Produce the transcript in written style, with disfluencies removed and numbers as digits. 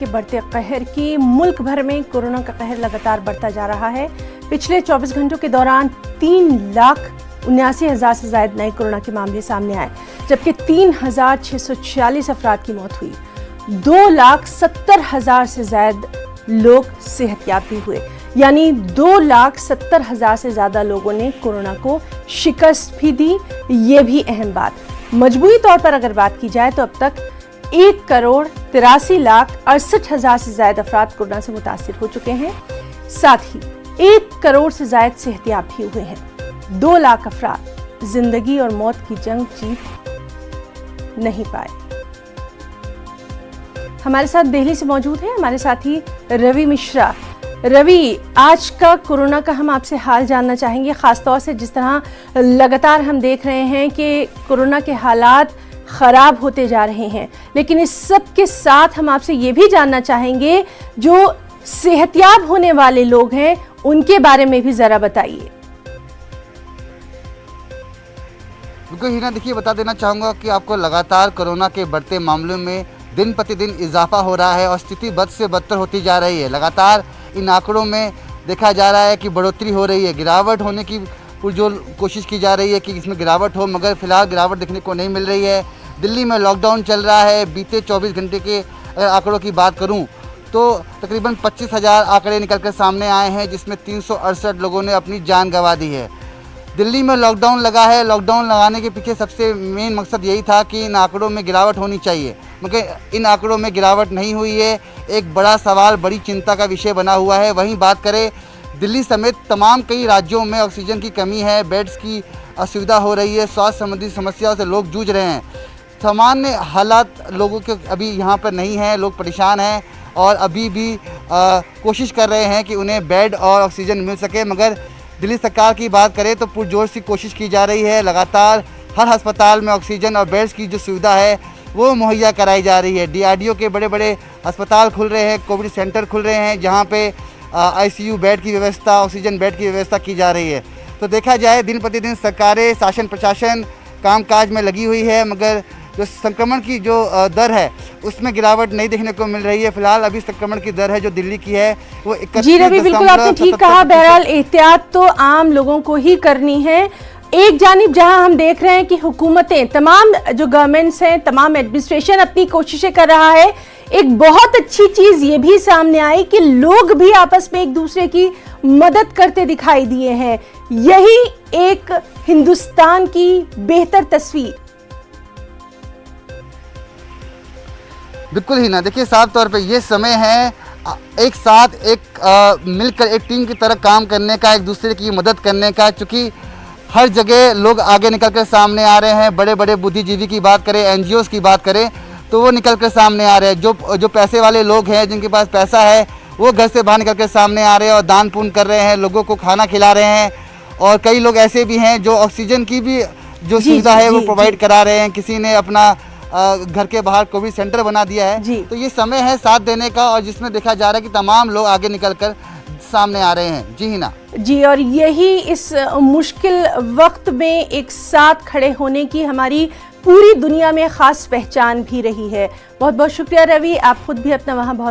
के बढ़ते कहर की मुल्क भर में कोरोना का कहर लगातार बढ़ता जा रहा है। पिछले 24 घंटों के दौरान 3,79,000 से ज्यादा नए कोरोना के मामले सामने आए, जबकि 3,646 अफराद की मौत हुई। 2,70,000 से ज्यादा लोग सेहतयाब भी हुए, यानी 2,70,000 से ज्यादा लोगों ने कोरोना को शिकस्त भी दी। ये भी अहम बात। मजबूरी तौर पर अगर बात की जाए तो अब तक 1,83,68,000 से ज्यादा अफराद कोरोना से मुतासिर हो चुके हैं। साथ ही 1 करोड़ से ज्यादा सेहतयाब भी हुए हैं। 2 लाख अफराद जिंदगी और मौत की जंग जीत नहीं पाए। हमारे साथ दिल्ली से मौजूद है हमारे साथी रवि मिश्रा। रवि, आज का कोरोना का हम आपसे हाल जानना चाहेंगे, खासतौर से जिस तरह लगातार हम देख रहे हैं कि कोरोना के हालात खराब होते जा रहे हैं, लेकिन इस सब के साथ हम आपसे ये भी जानना चाहेंगे जो सेहतयाब होने वाले लोग हैं उनके बारे में भी जरा बताइए। बिल्कुल हिना, देखिए बता देना चाहूँगा कि आपको लगातार कोरोना के बढ़ते मामलों में दिन प्रतिदिन इजाफा हो रहा है और स्थिति बद से बदतर होती जा रही है। लगातार इन आंकड़ों में देखा जा रहा है कि बढ़ोतरी हो रही है, गिरावट होने की जो कोशिश की जा रही है कि इसमें गिरावट हो, मगर फिलहाल गिरावट देखने को नहीं मिल रही है। दिल्ली में लॉकडाउन चल रहा है। बीते 24 घंटे के अगर आंकड़ों की बात करूं तो तकरीबन 25,000 आंकड़े निकलकर सामने आए हैं, जिसमें 368 लोगों ने अपनी जान गंवा दी है। दिल्ली में लॉकडाउन लगा है। लॉकडाउन लगाने के पीछे सबसे मेन मकसद यही था कि इन आंकड़ों में गिरावट होनी चाहिए, मगर इन आंकड़ों में गिरावट नहीं हुई है। एक बड़ा सवाल, बड़ी चिंता का विषय बना हुआ है। वहीं बात करें दिल्ली समेत तमाम कई राज्यों में ऑक्सीजन की कमी है, बेड्स की असुविधा हो रही है, स्वास्थ्य संबंधी समस्याओं से लोग जूझ रहे हैं। सामान्य हालात लोगों के अभी यहाँ पर नहीं है, लोग परेशान हैं और अभी भी कोशिश कर रहे हैं कि उन्हें बेड और ऑक्सीजन मिल सके। मगर दिल्ली सरकार की बात करें तो पुरजोर से कोशिश की जा रही है। लगातार हर अस्पताल में ऑक्सीजन और बेड्स की जो सुविधा है वो मुहैया कराई जा रही है। DRDO के बड़े बड़े अस्पताल खुल रहे हैं, कोविड सेंटर खुल रहे हैं, जहाँ पे ICU बेड की व्यवस्था, ऑक्सीजन बेड की व्यवस्था की जा रही है। तो देखा जाए दिन प्रतिदिन सरकारें, शासन प्रशासन कामकाज में लगी हुई है, मगर जो संक्रमण की जो दर है उसमें गिरावट नहीं देखने को मिल रही है। फिलहाल अभी संक्रमण की दर है जो दिल्ली की है वो 31। जी रवि, बिल्कुल आपने ठीक कहा। बहरहाल एहतियात तो आम लोगों को ही करनी है। एक जानिब जहां हम देख रहे हैं कि हुकूमतें, तमाम जो गवर्नमेंट्स हैं, तमाम एडमिनिस्ट्रेशन अपनी कोशिशें कर रहा है, एक बहुत अच्छी चीज ये भी सामने आई कि लोग भी आपस में एक दूसरे की मदद करते दिखाई दिए हैं। यही एक हिंदुस्तान की बेहतर तस्वीर। बिल्कुल ही ना, देखिए साफ तौर पे ये समय है एक साथ मिलकर एक टीम की तरह काम करने का, एक दूसरे की मदद करने का। चूँकि हर जगह लोग आगे निकलकर सामने आ रहे हैं। बड़े बड़े बुद्धिजीवी की बात करें, NGOs की बात करें तो वो निकलकर सामने आ रहे हैं। जो पैसे वाले लोग हैं, जिनके पास पैसा है, वो घर से बाहर निकलकर सामने आ रहे हैं और दान पुण्य कर रहे हैं, लोगों को खाना खिला रहे हैं। और कई लोग ऐसे भी हैं जो ऑक्सीजन की भी जो सुविधा है वो प्रोवाइड करा रहे हैं। किसी ने अपना घर के बाहर कोविड सेंटर बना दिया है। तो ये समय है साथ देने का, और जिसमें देखा जा रहा है कि तमाम लोग आगे निकलकर सामने आ रहे हैं। जी हिना जी, और यही इस मुश्किल वक्त में एक साथ खड़े होने की हमारी पूरी दुनिया में खास पहचान भी रही है। बहुत बहुत शुक्रिया रवि, आप खुद भी अपना वहाँ बहुत